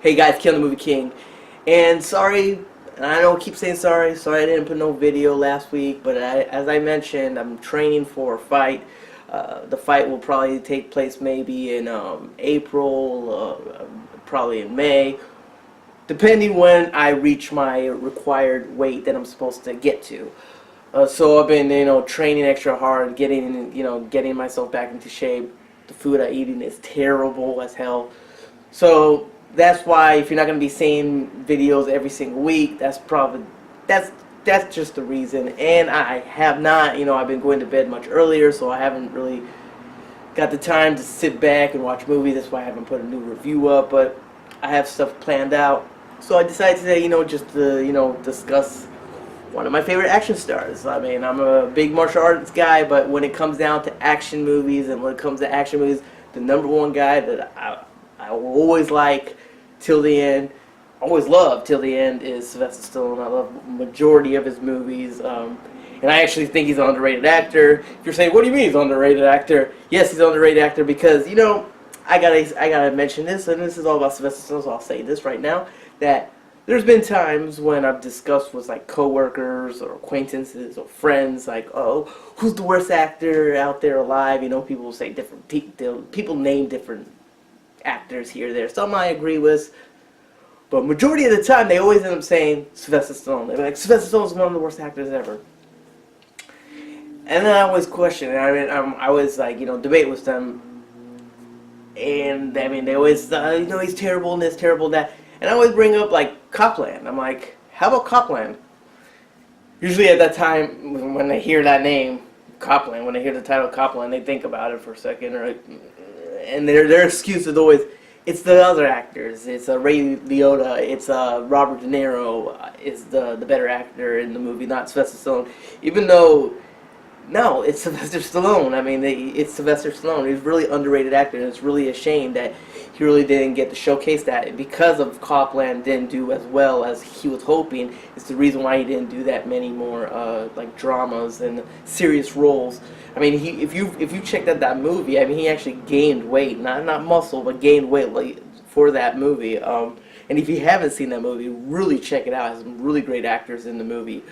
Hey guys, Kill the Movie King. And sorry, and I don't keep saying sorry. Sorry I didn't put no video last week, but as I mentioned, I'm training for a fight. The fight will probably take place maybe in April, probably in May, depending when I reach my required weight that I'm supposed to get to. So I've been, training extra hard, getting myself back into shape. The food I'm eating is terrible as hell. So that's why if you're not going to be seeing videos every single week, that's just the reason. And I have not, I've been going to bed much earlier, so I haven't really got the time to sit back and watch movies. That's why I haven't put a new review up, but I have stuff planned out. So I decided today, just to, discuss one of my favorite action stars. I mean, I'm a big martial arts guy, but when it comes down to action movies, the number one guy that I will always like till the end, always love till the end, is Sylvester Stallone. I love the majority of his movies, and I actually think he's an underrated actor. If you're saying, what do you mean he's an underrated actor? Yes, he's an underrated actor because, I gotta mention this, and this is all about Sylvester Stallone, so I'll say this right now, that there's been times when I've discussed with like coworkers or acquaintances or friends, like, oh, who's the worst actor out there alive? People will say different, people name different actors here or there. Some I agree with, but majority of the time they always end up saying Sylvester Stallone. They're like, Sylvester Stallone's one of the worst actors ever. And then I always question it. I mean, I always like, debate with them, and I mean, they always, he's terrible in this, terrible in that. And I always bring up, like, Copland. I'm like, how about Copland? Usually at that time, when they hear that name, Copland, when they hear the title Copland, they think about it for a second. And their excuse is always, it's the other actors. It's Ray Liotta. It's Robert De Niro is the better actor in the movie, not Sylvester Stallone. Even though, no, it's Sylvester Stallone. I mean, it's Sylvester Stallone. He's a really underrated actor, and it's really a shame that he really didn't get to showcase that. And because of Copland didn't do as well as he was hoping, it's the reason why he didn't do that many more like dramas and serious roles. I mean, if you checked out that movie, I mean, he actually gained weight, not muscle, but gained weight like for that movie. And if you haven't seen that movie, really check it out. It has some really great actors in the movie.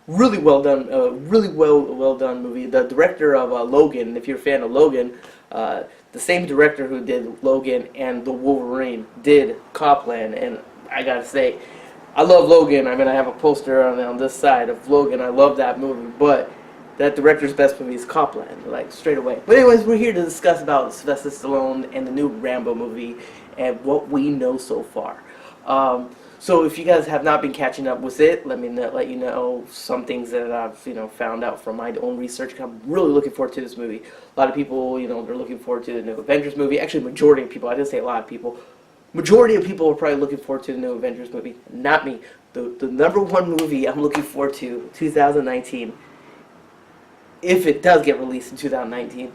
Really well done, really well done movie. The director of Logan, if you're a fan of Logan, the same director who did Logan and The Wolverine did Copland, and I gotta say, I love Logan. I mean, I have a poster on this side of Logan. I love that movie, but that director's best movie is Copland, like straight away. But anyways, we're here to discuss about Sylvester Stallone and the new Rambo movie and what we know so far. So if you guys have not been catching up with it, let you know some things that I've found out from my own research. I'm really looking forward to this movie. A lot of people, they're looking forward to the new Avengers movie. Actually, majority of people. I didn't say a lot of people. Majority of people are probably looking forward to the new Avengers movie. Not me. The number one movie I'm looking forward to 2019, if it does get released in 2019,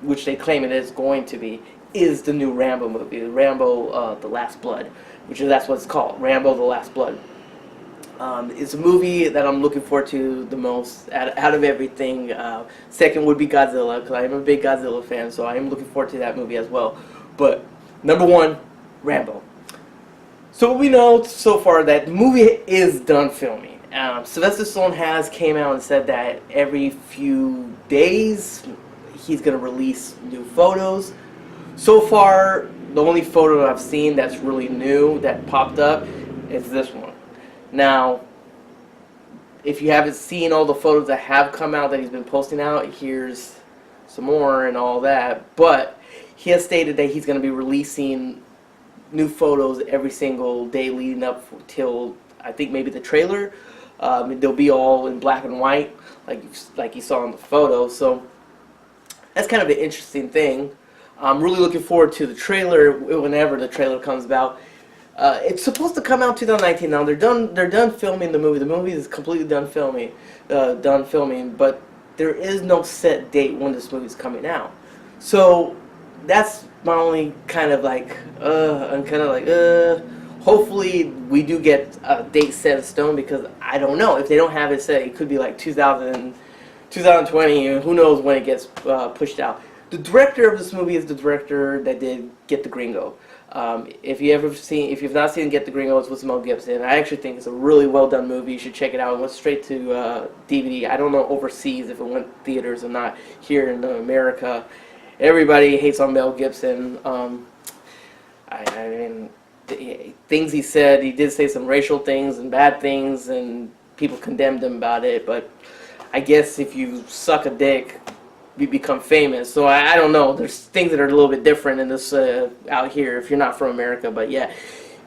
which they claim it is going to be, is the new Rambo movie, Rambo: The Last Blood. That's what it's called, Rambo: The Last Blood. It's a movie that I'm looking forward to the most out of everything. Second would be Godzilla, because I am a big Godzilla fan, so I am looking forward to that movie as well. But number one, Rambo. So we know so far that the movie is done filming. Sylvester Stallone came out and said that every few days he's going to release new photos. So far, the only photo I've seen that's really new that popped up is this one. Now, if you haven't seen all the photos that have come out that he's been posting out, here's some more and all that. But he has stated that he's going to be releasing new photos every single day leading up till, I think, maybe the trailer. They'll be all in black and white, like you saw in the photo. So that's kind of an interesting thing. I'm really looking forward to the trailer whenever the trailer comes about. It's supposed to come out 2019 now. They're done filming the movie. The movie is completely done filming, but there is no set date when this movie is coming out. So that's my only kind of like, hopefully we do get a date set in stone, because I don't know. If they don't have it set, it could be like 2020, who knows when it gets pushed out. The director of this movie is the director that did Get the Gringo. If you've not seen Get the Gringo, it's with Mel Gibson. I actually think it's a really well done movie. You should check it out. It went straight to DVD. I don't know overseas if it went theaters or not. Here in America, everybody hates on Mel Gibson. I mean, things he said, he did say some racial things and bad things, and people condemned him about it. But I guess if you suck a dick, you become famous. So I don't know. There's things that are a little bit different in this out here if you're not from America. But yeah,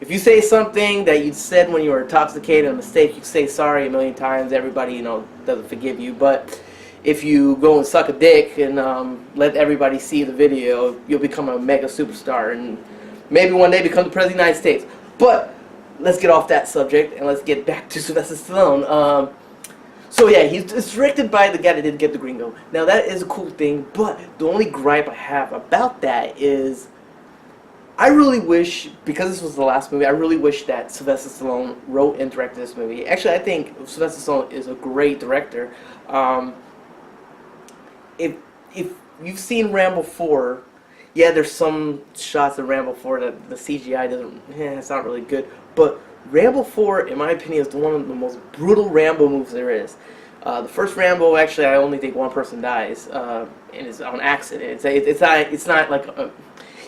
if you say something that you said when you were intoxicated, a mistake, you say sorry a million times. Everybody, doesn't forgive you. But if you go and suck a dick and let everybody see the video, you'll become a mega superstar and maybe one day become the president of the United States. But let's get off that subject and let's get back to Sylvester Stallone. So yeah, it's directed by the guy that did Get the Gringo. Now that is a cool thing, but the only gripe I have about that is I really wish, because this was the last movie, I really wish that Sylvester Stallone wrote and directed this movie. Actually, I think Sylvester Stallone is a great director. If you've seen Rambo 4, yeah, there's some shots of Rambo 4 that the CGI doesn't, it's not really good, but Rambo 4, in my opinion, is one of the most brutal Rambo movies there is. The first Rambo, actually, I only think one person dies, and it's on accident. It's not like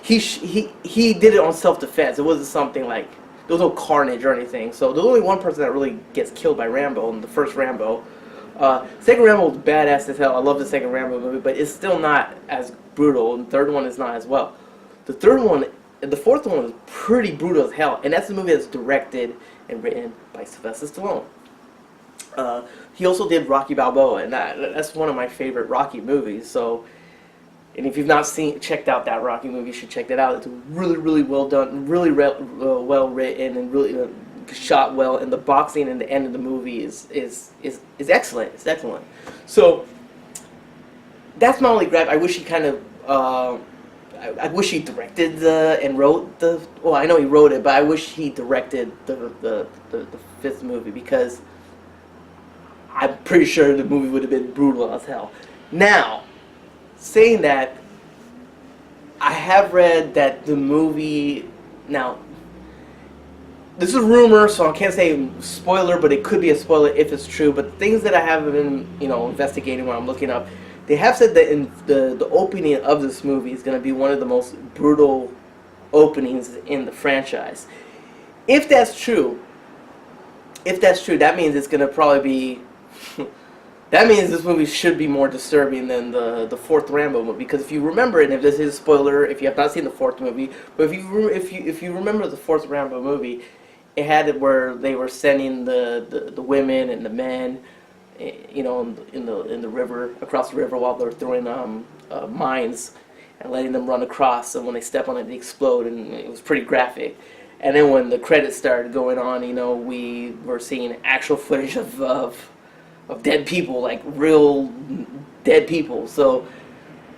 he did it on self-defense. It wasn't something like there was no carnage or anything. So there's only one person that really gets killed by Rambo in the first Rambo. Second Rambo was badass as hell. I love the second Rambo movie, but it's still not as brutal. And the third one is not as well. The fourth one was pretty brutal as hell, and that's the movie that's directed and written by Sylvester Stallone. He also did Rocky Balboa, and that's one of my favorite Rocky movies. So, and if you've not checked out that Rocky movie, you should check that out. It's really, really well done, really well written, and really shot well. And the boxing in the end of the movie is excellent. It's excellent. So that's my only gripe. I wish he kind of. I wish he directed and wrote the. Well, I know he wrote it, but I wish he directed the fifth movie, because I'm pretty sure the movie would have been brutal as hell. Now, saying that, I have read that the movie. Now, this is a rumor, so I can't say spoiler, but it could be a spoiler if it's true. But things that I have been, investigating when I'm looking up. They have said that in the opening of this movie is going to be one of the most brutal openings in the franchise. If that's true, that means it's going to probably be. That means this movie should be more disturbing than the fourth Rambo movie. Because if you remember, and if this is a spoiler, if you have not seen the fourth movie, but if you remember the fourth Rambo movie, it had it where they were sending the women and the men, in the river, across the river, while they're throwing mines and letting them run across, and when they step on it, they explode, and it was pretty graphic. And then when the credits started going on, we were seeing actual footage of dead people, like real dead people. So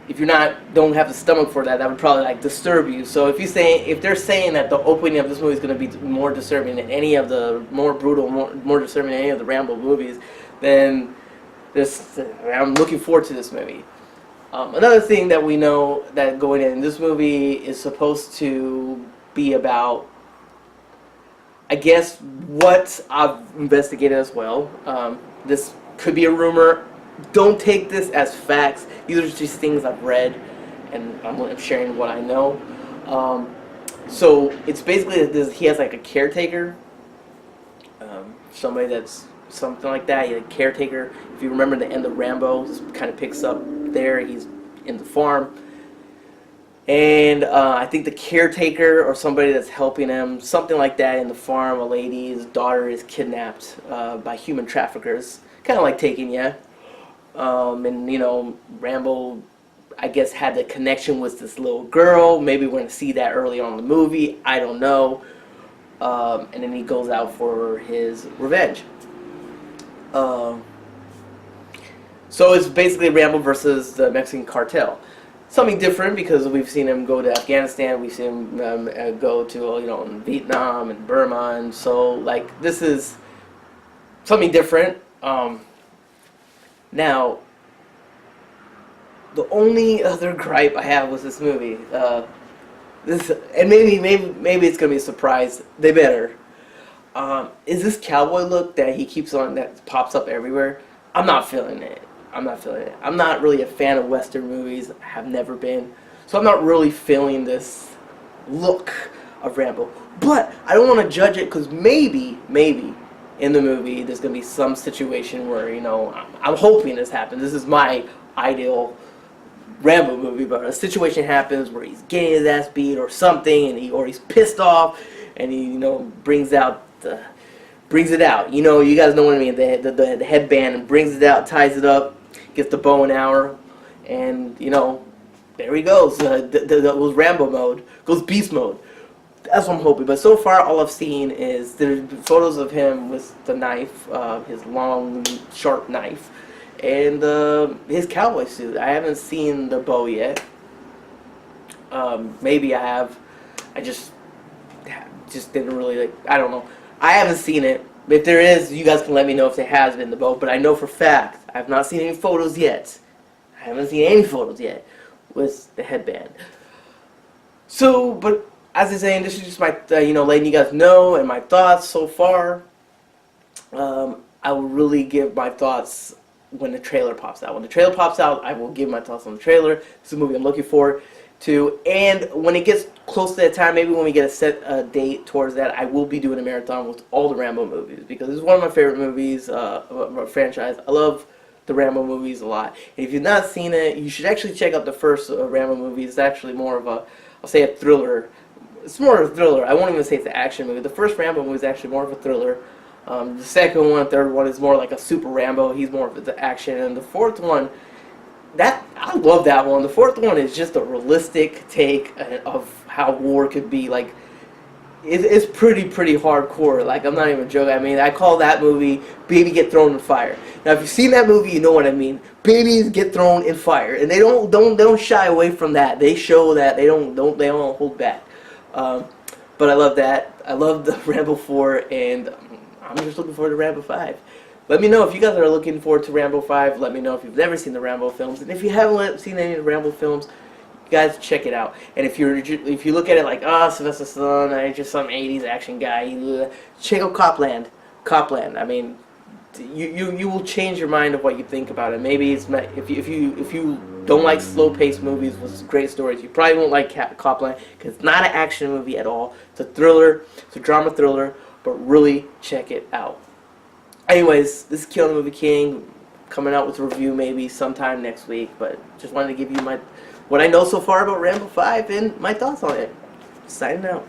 if don't have the stomach for that, that would probably disturb you. So if they're saying that the opening of this movie is going to be more disturbing than any of the more brutal, more disturbing than any of the Rambo movies, then I'm looking forward to this movie. Another thing that we know that going in this movie is supposed to be about, I guess, what I've investigated as well. This could be a rumor. Don't take this as facts. These are just things I've read, and I'm sharing what I know. So it's basically that he has a caretaker, somebody that's something like that. A caretaker. If you remember the end of Rambo, kind of picks up there. He's in the farm, and I think the caretaker or somebody that's helping him, something like that, in the farm, a lady's daughter is kidnapped by human traffickers, kind of like Taken, yeah. And Rambo, I guess, had the connection with this little girl. Maybe we're going to see that early on in the movie. I don't know. And then he goes out for his revenge. So it's basically Rambo versus the Mexican cartel. Something different, because we've seen him go to Afghanistan, we've seen him go to Vietnam and Burma, and so this is something different. Now, The only other gripe I have was this movie. This and maybe it's gonna be a surprise. They better. Is this cowboy look that he keeps on that pops up everywhere? I'm not feeling it. I'm not feeling it. I'm not really a fan of Western movies. I have never been. So I'm not really feeling this look of Rambo. But I don't want to judge it because maybe in the movie there's going to be some situation where, I'm hoping this happens. This is my ideal Rambo movie, but a situation happens where he's getting his ass beat or something, and he's pissed off, and he brings it out. You guys know what I mean. The headband, and brings it out, ties it up, gets the bow and arrow, and there he goes. Goes Rambo mode, goes beast mode. That's what I'm hoping. But so far, all I've seen is the photos of him with the knife, his long, sharp knife, and his cowboy suit. I haven't seen the bow yet. Maybe I have. I just didn't really I don't know. I haven't seen it. If there is, you guys can let me know if there has been the bow. But I know for a fact I have not seen any photos yet. I haven't seen any photos yet with the headband. So, but as I'm saying, this is just my letting you guys know and my thoughts so far. I will really give my thoughts when the trailer pops out. When the trailer pops out, I will give my thoughts on the trailer. This is a movie I'm looking forward to. And when it gets close to that time, maybe when we get a set date towards that, I will be doing a marathon with all the Rambo movies, because this is one of my favorite movies, franchise. I love the Rambo movies a lot. And if you've not seen it, you should actually check out the first Rambo movie. It's actually more of a, I'll say a thriller. It's more of a thriller. I won't even say it's an action movie. The first Rambo movie is actually more of a thriller. The second one, third one is more like a super Rambo. He's more of the action. And the fourth one, I love that one. The fourth one is just a realistic take of how war could be. Like, it's pretty hardcore. Like, I'm not even joking. I mean, I call that movie "Baby Get Thrown in Fire." Now, if you've seen that movie, you know what I mean. Babies get thrown in fire, and they don't shy away from that. They show that they don't hold back. But I love that. I love the Rambo 4, and I'm just looking forward to Rambo 5. Let me know if you guys are looking forward to Rambo 5. Let me know if you've never seen the Rambo films. And if you haven't seen any of the Rambo films, you guys check it out. And if you look at it like, Sylvester Stallone, just some 80s action guy, check out Copland. Copland. I mean, you will change your mind of what you think about it. Maybe it's if you don't like slow-paced movies with great stories, you probably won't like Copland, because it's not an action movie at all. It's a thriller. It's a drama thriller. But really check it out. Anyways, this is Killing the Movie King, coming out with a review maybe sometime next week. But just wanted to give you what I know so far about Rambo 5 and my thoughts on it. Signing out.